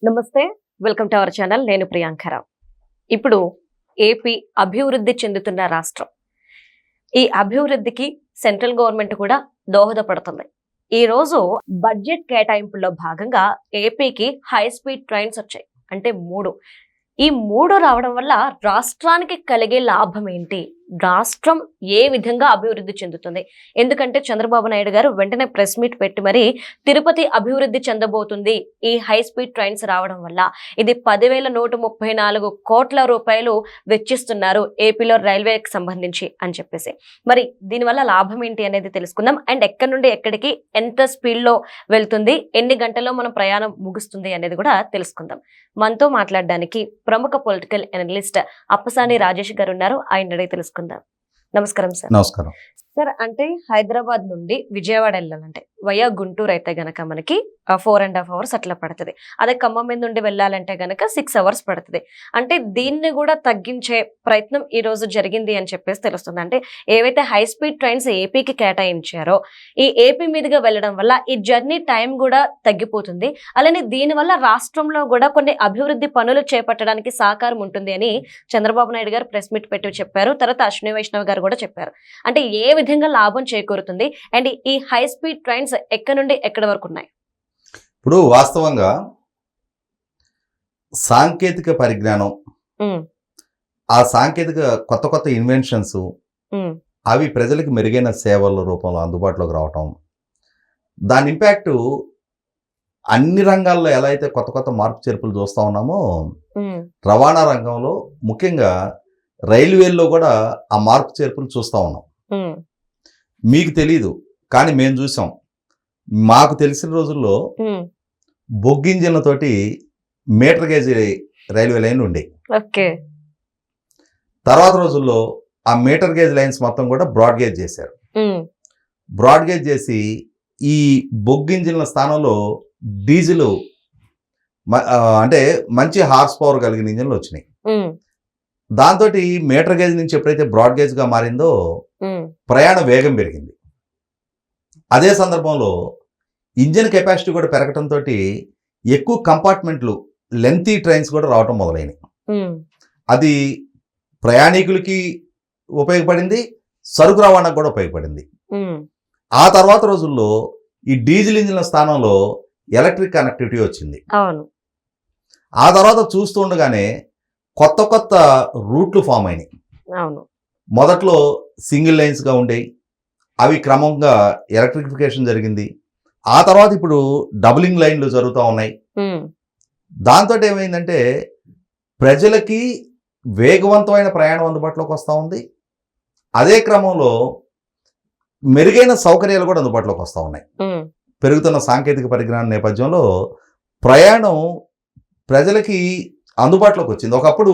నమస్తే, welcome to our channel. నేను ప్రియాంకరావు. ఇప్పుడు ఏపీ అభివృద్ధి చెందుతున్న రాష్ట్రం. ఈ అభివృద్ధికి సెంట్రల్ గవర్నమెంట్ కూడా దోహదపడుతుంది. ఈ రోజు బడ్జెట్ కేటాయింపుల్లో భాగంగా ఏపీకి హై స్పీడ్ ట్రైన్స్ వచ్చాయి. అంటే 3. ఈ 3 రావడం వల్ల రాష్ట్రానికి కలిగే లాభం ఏంటి? రాష్ట్రం ఏ విధంగా అభివృద్ధి చెందుతుంది? ఎందుకంటే చంద్రబాబు నాయుడు గారు వెంటనే ప్రెస్ మీట్ పెట్టి మరి తిరుపతి అభివృద్ధి చెందబోతుంది ఈ హై స్పీడ్ ట్రైన్స్ రావడం వల్ల. ఇది 10,134 కోట్ల రూపాయలు వెచ్చిస్తున్నారు ఏపీలో రైల్వేకి సంబంధించి అని చెప్పేసి. మరి దీనివల్ల లాభం ఏంటి అనేది తెలుసుకుందాం. అండ్ ఎక్కడి నుండి ఎక్కడికి ఎంత స్పీడ్లో వెళ్తుంది, ఎన్ని గంటల్లో మనం ప్రయాణం ముగుస్తుంది అనేది కూడా తెలుసుకుందాం. మనతో మాట్లాడడానికి ప్రముఖ పొలిటికల్ అనలిస్ట్ అప్పసాని రాజేష్ గారు ఉన్నారు. ఆయన అడిగి తెలుసుకుందాం. నమస్కారం సార్. నమస్కారం సార్. అంటే హైదరాబాద్ నుండి విజయవాడ వెళ్ళాలంటే వయా గుంటూరు అయితే గనక మనకి 4.5 hours అట్లా పడుతుంది. అదే ఖమ్మం మీద నుండి వెళ్ళాలంటే గనక 6 hours పడుతుంది. అంటే దీన్ని కూడా తగ్గించే ప్రయత్నం ఈ రోజు జరిగింది అని చెప్పేసి తెలుస్తుంది. అంటే ఏవైతే హై స్పీడ్ ట్రైన్స్ ఏపీకి కేటాయించారో ఈ ఏపీ మీదుగా వెళ్ళడం వల్ల ఈ జర్నీ టైం కూడా తగ్గిపోతుంది. అలానే దీనివల్ల రాష్ట్రంలో కూడా కొన్ని అభివృద్ధి పనులు చేపట్టడానికి సహకారం ఉంటుంది అని చంద్రబాబు నాయుడు గారు ప్రెస్ మీట్ పెట్టి చెప్పారు. తర్వాత అశ్విని వైష్ణవ్ గారు కూడా చెప్పారు. అంటే ఏ విధంగా లాభం చేకూరుతుంది అండ్ ఈ హై స్పీడ్ ట్రైన్స్ ఎక్కడి నుండి ఎక్కడి వరకు ఉన్నాయి? ఇప్పుడు వాస్తవంగా సాంకేతిక పరిజ్ఞానం, ఆ సాంకేతిక కొత్త కొత్త ఇన్వెన్షన్స్ అవి ప్రజలకు మెరుగైన సేవల రూపంలో అందుబాటులోకి రావటం, దాని ఇంపాక్ట్ అన్ని రంగాల్లో ఎలా అయితే కొత్త కొత్త మార్పు చేర్పులు చూస్తూ ఉన్నామో రవాణా రంగంలో ముఖ్యంగా రైల్వేల్లో కూడా ఆ మార్పు చేర్పులు చూస్తూ ఉన్నాం. మీకు తెలీదు కానీ మేము చూసాం. మాకు తెలిసిన రోజుల్లో బొగ్గింజిన్లతోటి మీటర్ గేజ్ రైల్వే లైన్ ఉండేవి. తర్వాత రోజుల్లో ఆ మీటర్ గేజ్ లైన్స్ మొత్తం కూడా బ్రాడ్ గేజ్ చేశారు. బ్రాడ్ గేజ్ చేసి ఈ బొగ్గింజిన్ల స్థానంలో డీజిల్ అంటే మంచి హార్స్ పవర్ కలిగిన ఇంజిన్లు వచ్చినాయి. దాంతో మీటర్ గేజ్ నుంచి ఎప్పుడైతే బ్రాడ్ గేజ్ గా మారిందో ప్రయాణ వేగం పెరిగింది. అదే సందర్భంలో ఇంజిన్ కెపాసిటీ కూడా పెరగటంతో ఎక్కువ కంపార్ట్మెంట్లు, లెంతీ ట్రైన్స్ కూడా రావటం మొదలైనవి. అది ప్రయాణికులకి ఉపయోగపడింది, సరుకు రవాణాకు కూడా ఉపయోగపడింది. ఆ తర్వాత రోజుల్లో ఈ డీజిల్ ఇంజిన్ల స్థానంలో ఎలక్ట్రిక్ కనెక్టివిటీ వచ్చింది. ఆ తర్వాత చూస్తూ ఉండగానే కొత్త కొత్త రూట్లు ఫామ్ అయినాయి. మొదట్లో సింగిల్ లైన్స్గా ఉండేవి, అవి క్రమంగా ఎలక్ట్రిఫికేషన్ జరిగింది. ఆ తర్వాత ఇప్పుడు డబులింగ్ లైన్లు జరుగుతూ ఉన్నాయి. దాంతో ఏమైందంటే ప్రజలకి వేగవంతమైన ప్రయాణం అందుబాటులోకి వస్తూ ఉంది. అదే క్రమంలో మెరుగైన సౌకర్యాలు కూడా అందుబాటులోకి వస్తూ ఉన్నాయి. పెరుగుతున్న సాంకేతిక పరిజ్ఞానం నేపథ్యంలో ప్రయాణం ప్రజలకి అందుబాటులోకి వచ్చింది. ఒకప్పుడు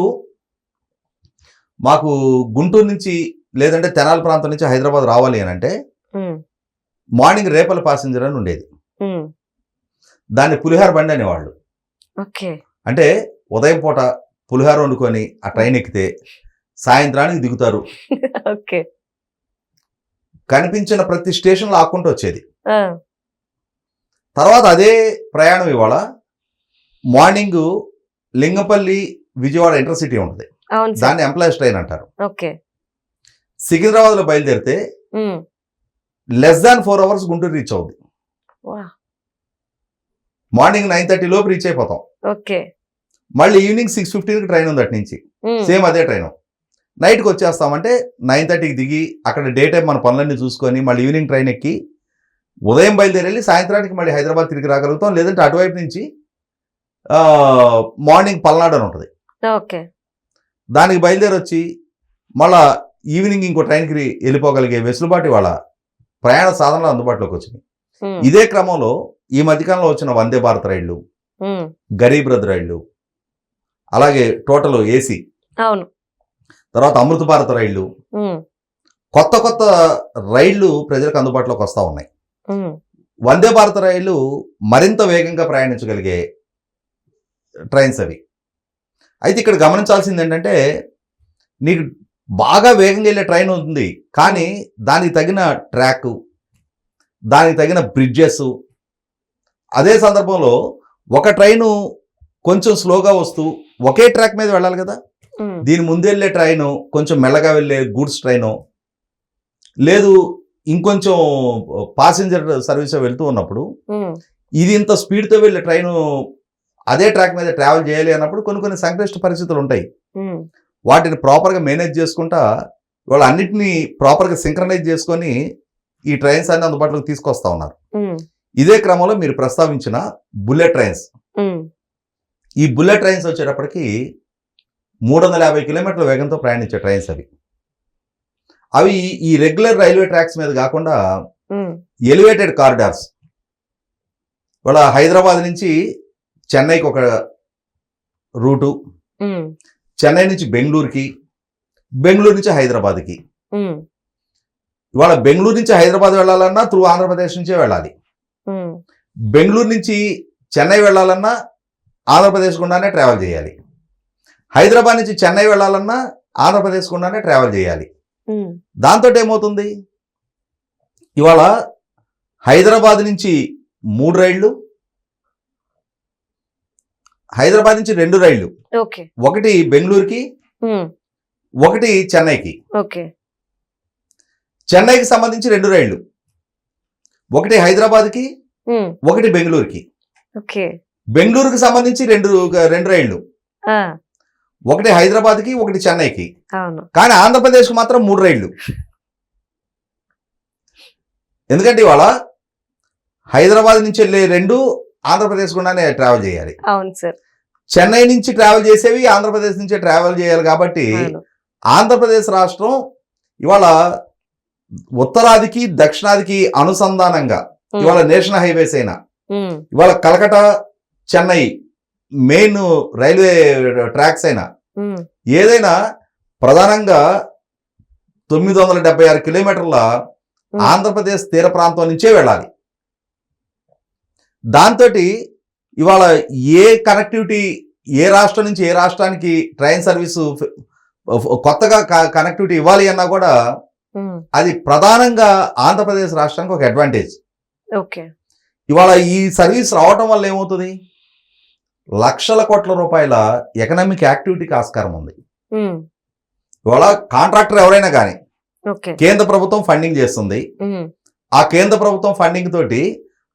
మాకు గుంటూరు నుంచి లేదంటే తెనాలి ప్రాంతం నుంచి హైదరాబాద్ రావాలి అని అంటే మార్నింగ్ రేపల ప్యాసింజర్ అని ఉండేది. దాన్ని పులిహార బండి అనేవాళ్ళు. అంటే ఉదయం పూట పులిహార వండుకొని ఆ ట్రైన్ ఎక్కితే సాయంత్రానికి దిగుతారు. కనిపించిన ప్రతి స్టేషన్లో ఆక్కుంటూ వచ్చేది. తర్వాత అదే ప్రయాణం ఇవాళ మార్నింగ్ లింగపల్లి విజయవాడ ఇంటర్సిటీ ఉంటుంది, దాన్ని ఎంప్లాయీస్ ట్రైన్ అంటారు. సికింద్రాబాద్ లో బయలుదేరితే less than 4 hours Guntur reach అవుద్ది. మార్నింగ్ 9:30 లోపు రీచ్ అయిపోతాం. మళ్ళీ ఈవినింగ్ 6:15కి ట్రైన్ ఉంది అటు నుంచి, సేమ్ అదే ట్రైన్. నైట్కి వచ్చేస్తామంటే 9:30కి దిగి అక్కడ డే టైం మన పనులన్నీ చూసుకొని మళ్ళీ ఈవినింగ్ ట్రైన్ ఎక్కి ఉదయం బయలుదేరి సాయంత్రానికి మళ్ళీ హైదరాబాద్ తిరిగి రాగలుగుతాం. లేదంటే అటువైపు నుంచి మార్నింగ్ పల్నాడు అని ఉంటుంది, దానికి బయలుదేరి వచ్చి మళ్ళా ఈవినింగ్ ఇంకో ట్రైన్కి వెళ్ళిపోగలిగే వెసులుబాటు వాళ్ళ ప్రయాణ సాధనలు అందుబాటులోకి వచ్చినాయి. ఇదే క్రమంలో ఈ మధ్యకాలంలో వచ్చిన వందే భారత్ రైళ్లు, గరీబ్ రథ్ రైళ్లు, అలాగే టోటల్ ఏసీ, తర్వాత అమృత భారత్ రైళ్లు, కొత్త కొత్త రైళ్లు ప్రజలకు అందుబాటులోకి వస్తూ ఉన్నాయి. వందే భారత్ రైళ్లు మరింత వేగంగా ప్రయాణించగలిగే ట్రైన్స్ అవి. అయితే ఇక్కడ గమనించాల్సింది ఏంటంటే నీకు బాగా వేగంగా వెళ్ళే ట్రైన్ ఉంది కానీ దానికి తగిన ట్రాక్, దానికి తగిన బ్రిడ్జెస్, అదే సందర్భంలో ఒక ట్రైను కొంచెం స్లోగా వస్తూ ఒకే ట్రాక్ మీద వెళ్ళాలి కదా. దీని ముందు వెళ్ళే ట్రైను కొంచెం మెల్లగా వెళ్ళే గూడ్స్ ట్రైను, లేదు ఇంకొంచెం పాసింజర్ సర్వీస్ వెళ్తూ ఉన్నప్పుడు ఇది ఇంత స్పీడ్తో వెళ్ళే ట్రైను అదే ట్రాక్ మీద ట్రావెల్ చేయాలి అన్నప్పుడు కొన్ని సంక్లిష్ట పరిస్థితులు ఉంటాయి. వాటిని ప్రాపర్గా మేనేజ్ చేసుకుంటా వాళ్ళు అన్నిటినీ ప్రాపర్గా సింక్రనైజ్ చేసుకొని ఈ ట్రైన్స్ అన్ని అందుబాటులోకి తీసుకొస్తా ఉన్నారు. ఇదే క్రమంలో మీరు ప్రస్తావించిన బుల్లెట్ ట్రైన్స్, ఈ బుల్లెట్ ట్రైన్స్ వచ్చేటప్పటికి 350 కిలోమీటర్ల వేగంతో ప్రయాణించే ట్రైన్స్ అవి ఈ రెగ్యులర్ రైల్వే ట్రాక్స్ మీద కాకుండా ఎలివేటెడ్ కారిడార్స్, వాళ్ళ హైదరాబాద్ నుంచి చెన్నైకి ఒక రూటు, చెన్నై నుంచి బెంగళూరుకి, బెంగళూరు నుంచి హైదరాబాద్కి. ఇవాళ బెంగళూరు నుంచి హైదరాబాద్ వెళ్ళాలన్నా త్రూ ఆంధ్రప్రదేశ్ నుంచే వెళ్ళాలి. బెంగళూరు నుంచి చెన్నై వెళ్ళాలన్నా ఆంధ్రప్రదేశ్ గుండానే ట్రావెల్ చేయాలి. హైదరాబాద్ నుంచి చెన్నై వెళ్ళాలన్నా ఆంధ్రప్రదేశ్ గుండానే ట్రావెల్ చేయాలి. దాంతో ఏమవుతుంది, ఇవాళ హైదరాబాద్ నుంచి 3 రైళ్లు, హైదరాబాద్ నుంచి 2 రైళ్లు, ఒకటి బెంగళూరుకి, ఒకటి చెన్నైకి. చెన్నైకి సంబంధించి 2 రైళ్లు, ఒకటి హైదరాబాద్కి, ఒకటి బెంగళూరుకి. బెంగళూరుకి సంబంధించి 2 రైళ్లు, ఒకటి హైదరాబాద్కి, ఒకటి చెన్నైకి. కానీ ఆంధ్రప్రదేశ్కి మాత్రం 3 రైళ్లు. ఎందుకంటే ఇవాళ హైదరాబాద్ నుంచి వెళ్ళే 2 ఆంధ్రప్రదేశ్ గుండానే ట్రావెల్ చేయాలి. చెన్నై నుంచి ట్రావెల్ చేసేవి ఆంధ్రప్రదేశ్ నుంచే ట్రావెల్ చేయాలి. కాబట్టి ఆంధ్రప్రదేశ్ రాష్ట్రం ఇవాళ ఉత్తరాదికి దక్షిణాదికి అనుసంధానంగా ఇవాళ నేషనల్ హైవేస్ అయినా, ఇవాళ Calcutta Chennai main railway tracks అయినా, ఏదైనా ప్రధానంగా 976 కిలోమీటర్ల ఆంధ్రప్రదేశ్ తీర ప్రాంతం నుంచే వెళ్ళాలి. దాంతో ఇవాళ ఏ కనెక్టివిటీ, ఏ రాష్ట్రం నుంచి ఏ రాష్ట్రానికి ట్రైన్ సర్వీసు కొత్తగా కనెక్టివిటీ ఇవ్వాలి అన్నా కూడా అది ప్రధానంగా ఆంధ్రప్రదేశ్ రాష్ట్రానికి ఒక అడ్వాంటేజ్. ఇవాళ ఈ సర్వీస్ రావటం వల్ల ఏమవుతుంది, లక్షల కోట్ల రూపాయల ఎకనామిక్ యాక్టివిటీకి ఆస్కారం ఉంది. ఇవాళ కాంట్రాక్టర్ ఎవరైనా కానీ కేంద్ర ప్రభుత్వం ఫండింగ్ చేస్తుంది. ఆ కేంద్ర ప్రభుత్వం ఫండింగ్ తోటి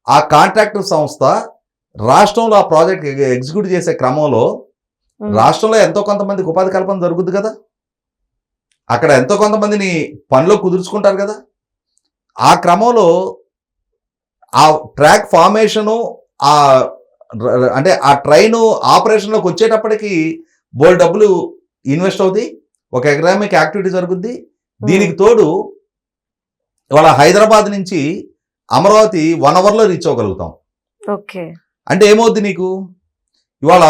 ఆ కాంట్రాక్టర్ సంస్థ రాష్ట్రంలో ఆ ప్రాజెక్ట్ ఎగ్జిక్యూట్ చేసే క్రమంలో రాష్ట్రంలో ఎంతో కొంతమందికి ఉపాధి కల్పన జరుగుద్ది కదా, అక్కడ ఎంతో కొంతమందిని పనిలో కుదుర్చుకుంటారు కదా. ఆ క్రమంలో ఆ ట్రాక్ ఫార్మేషను, అంటే ఆ ట్రైన్ ఆపరేషన్లోకి వచ్చేటప్పటికి బోల్డ్ డబ్బులు ఇన్వెస్ట్ అవుతాయి, ఒక ఎకనామిక్ యాక్టివిటీ జరుగుద్ది. దీనికి తోడు ఇవాళ హైదరాబాద్ నుంచి అమరావతి 1 అవర్లో రీచ్ అవ్వగలుగుతాం. అంటే ఏమవుద్ది నీకు, ఇవాళ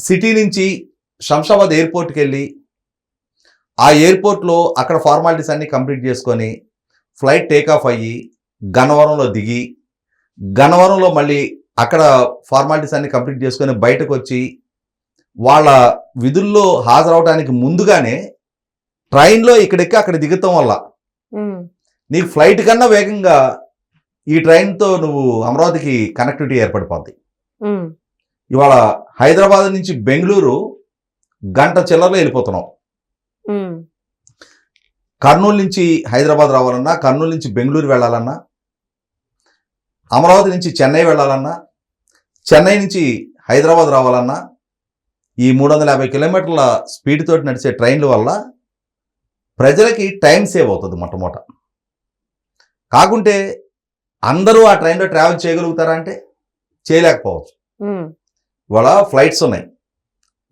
సిటీ నుంచి శంషాబాద్ ఎయిర్పోర్ట్కి వెళ్ళి ఆ ఎయిర్పోర్ట్లో అక్కడ ఫార్మాలిటీస్ అన్ని కంప్లీట్ చేసుకొని ఫ్లైట్ టేకాఫ్ అయ్యి గన్నవరంలో దిగి, గన్నవరంలో మళ్ళీ అక్కడ ఫార్మాలిటీస్ అన్ని కంప్లీట్ చేసుకొని బయటకు వచ్చి వాళ్ళ విధుల్లో హాజరవడానికి ముందుగానే ట్రైన్లో ఇక్కడెక్కి అక్కడ దిగుతాం వల్ల నీకు ఫ్లైట్ కన్నా వేగంగా ఈ ట్రైన్తో నువ్వు అమరావతికి కనెక్టివిటీ ఏర్పడిపోద్ది. ఇవాళ హైదరాబాద్ నుంచి బెంగళూరు గంట చిల్లరలో వెళ్ళిపోతున్నాం. కర్నూలు నుంచి హైదరాబాద్ రావాలన్నా, కర్నూలు నుంచి బెంగళూరు వెళ్ళాలన్నా, అమరావతి నుంచి చెన్నై వెళ్ళాలన్నా, చెన్నై నుంచి హైదరాబాద్ రావాలన్నా ఈ 350 కిలోమీటర్ల స్పీడ్ తోటి నడిచే ట్రైన్ల వల్ల ప్రజలకి టైం సేవ్ అవుతుంది మొట్టమొదట. కాకుంటే అందరూ ఆ ట్రైన్లో ట్రావెల్ చేయగలుగుతారా అంటే చేయలేకపోవచ్చు. ఇవాళ ఫ్లైట్స్ ఉన్నాయి,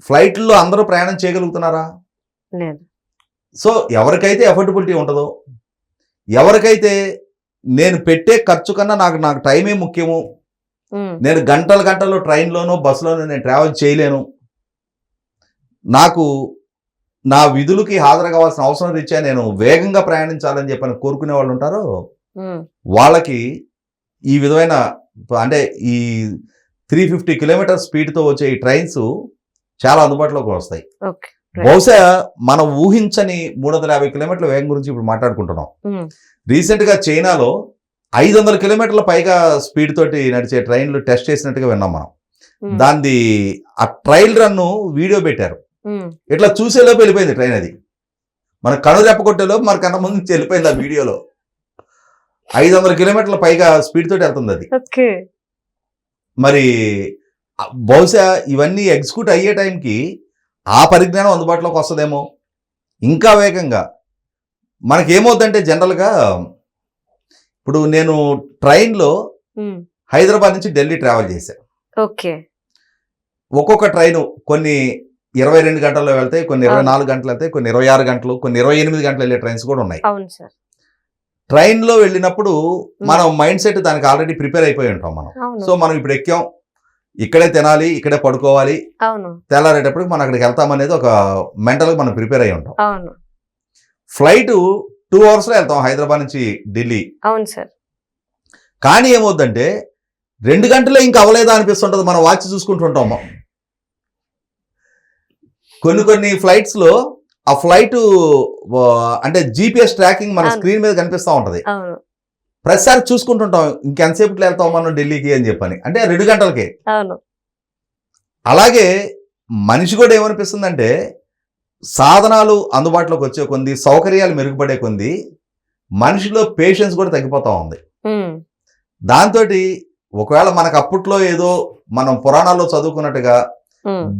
ఫ్లైట్లో అందరూ ప్రయాణం చేయగలుగుతున్నారా? సో ఎవరికైతే ఎఫర్డబిలిటీ ఉంటుందో, ఎవరికైతే నేను పెట్టే ఖర్చు కన్నా నాకు టైమే ముఖ్యము, నేను గంటలు ట్రైన్లోనో బస్సులోనో నేను ట్రావెల్ చేయలేను, నాకు నా విధులకి హాజరు కావాల్సిన అవసరం రీత్యా నేను వేగంగా ప్రయాణించాలని చెప్పని కోరుకునే వాళ్ళు ఉంటారో వాళ్ళకి ఈ విధమైన, అంటే ఈ 350 కిలోమీటర్ స్పీడ్తో వచ్చే ఈ ట్రైన్స్ చాలా అందుబాటులోకి వస్తాయి. బహుశా మనం ఊహించని 350 కిలోమీటర్ల వేగం గురించి ఇప్పుడు మాట్లాడుకుంటున్నాం. రీసెంట్గా చైనాలో 500 కిలోమీటర్ల పైగా స్పీడ్ తోటి నడిచే ట్రైన్లు టెస్ట్ చేసినట్టుగా విన్నాం మనం. దాన్ని ఆ ట్రయల్ రన్ వీడియో పెట్టారు. ఇట్లా చూసేలోపు వెళ్ళిపోయింది ట్రైన్. అది మన కను రెప్పకొట్టేలోపు మన కన్నా ముందు నుంచి వెళ్ళిపోయింది ఆ వీడియోలో. 500 కిలోమీటర్ల పైగా స్పీడ్ తోటి వెళ్తుంది అది. మరి బహుశా ఇవన్నీ ఎగ్జిక్యూట్ అయ్యే టైంకి ఆ పరిజ్ఞానం అందుబాటులోకి వస్తుందేమో ఇంకా వేగంగా. మనకేమవుతుందంటే జనరల్గా ఇప్పుడు నేను ట్రైన్లో హైదరాబాద్ నుంచి ఢిల్లీ ట్రావెల్ చేశాను. ఓకే. ఒక్కొక్క ట్రైన్ కొన్ని 22 గంటల్లో వెళ్తాయి, కొన్ని 24 గంటలు వెళ్తాయి, కొన్ని 26 గంటలు, కొన్ని 28 గంటలు వెళ్ళే ట్రైన్స్ కూడా ఉన్నాయి. అవును సార్. ట్రైన్లో వెళ్ళినప్పుడు మనం మైండ్ సెట్ దానికి ఆల్రెడీ ప్రిపేర్ అయిపోయి ఉంటాం మనం. సో మనం ఇప్పుడు ఎక్కాం, ఇక్కడే తినాలి, ఇక్కడే పడుకోవాలి, తెల్లారేటప్పటికి మనం అక్కడికి వెళ్తామనేది ఒక మెంటల్గా మనం ప్రిపేర్ అయి ఉంటాం. ఫ్లైట్ 2 అవర్స్లో వెళ్తాం హైదరాబాద్ నుంచి ఢిల్లీ. అవును సార్. కానీ ఏమవుతుందంటే 2 గంటలే ఇంకా అవ్వలేదా అనిపిస్తుంటది. మనం వాచ్ చూసుకుంటుంటాం. కొన్ని ఫ్లైట్స్ లో ఆ ఫ్లైట్ అంటే GPS ట్రాకింగ్ మన స్క్రీన్ మీద కనిపిస్తూ ఉంటది. ప్రతిసారి చూసుకుంటుంటాం ఇంకెంతసేపట్లో వెళ్తాం మనం ఢిల్లీకి అని చెప్పని. అంటే 2 గంటలకే. అలాగే మనిషి కూడా ఏమనిపిస్తుందంటే సాధనాలు అందుబాటులోకి వచ్చే కొంది, సౌకర్యాలు మెరుగుపడే కొంది మనిషిలో పేషెన్స్ కూడా తగ్గిపోతా ఉంది. దాంతో ఒకవేళ మనకు అప్పట్లో ఏదో మనం పురాణాల్లో చదువుకున్నట్టుగా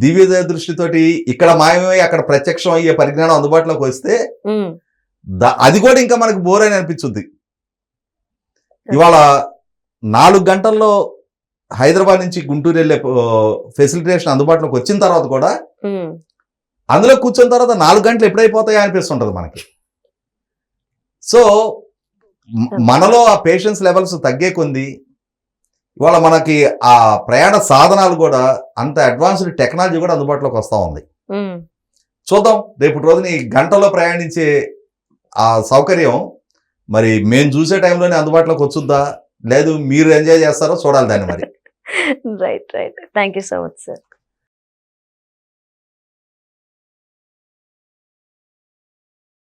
దివ్య దృష్టితోటి ఇక్కడ మాయమై అక్కడ ప్రత్యక్షం అయ్యే పరిజ్ఞానం అందుబాటులోకి వస్తే అది కూడా ఇంకా మనకు బోర్ అని అనిపించుద్ది. ఇవాళ 4 గంటల్లో హైదరాబాద్ నుంచి గుంటూరు వెళ్ళే ఫెసిలిటేషన్ అందుబాటులోకి వచ్చిన తర్వాత కూడా అందులో కూర్చున్న తర్వాత 4 గంటలు ఎప్పుడైపోతాయో అనిపిస్తుంటది మనకి. సో మనలో ఆ పేషెన్స్ లెవెల్స్ తగ్గే కొంది ఇవాళ మనకి ఆ ప్రయాణ సాధనాలు కూడా అంత అడ్వాన్స్డ్ టెక్నాలజీ కూడా అందుబాటులోకి వస్తూ ఉంది. చూద్దాం రేపు రోజుని గంటలో ప్రయాణించే ఆ సౌకర్యం మరి మేము చూసే టైంలోనే అందుబాటులోకి వచ్చుద్దా, లేదు మీరు ఎంజాయ్ చేస్తారో చూడాలి దాన్ని మరి. Right. Thank you so much sir.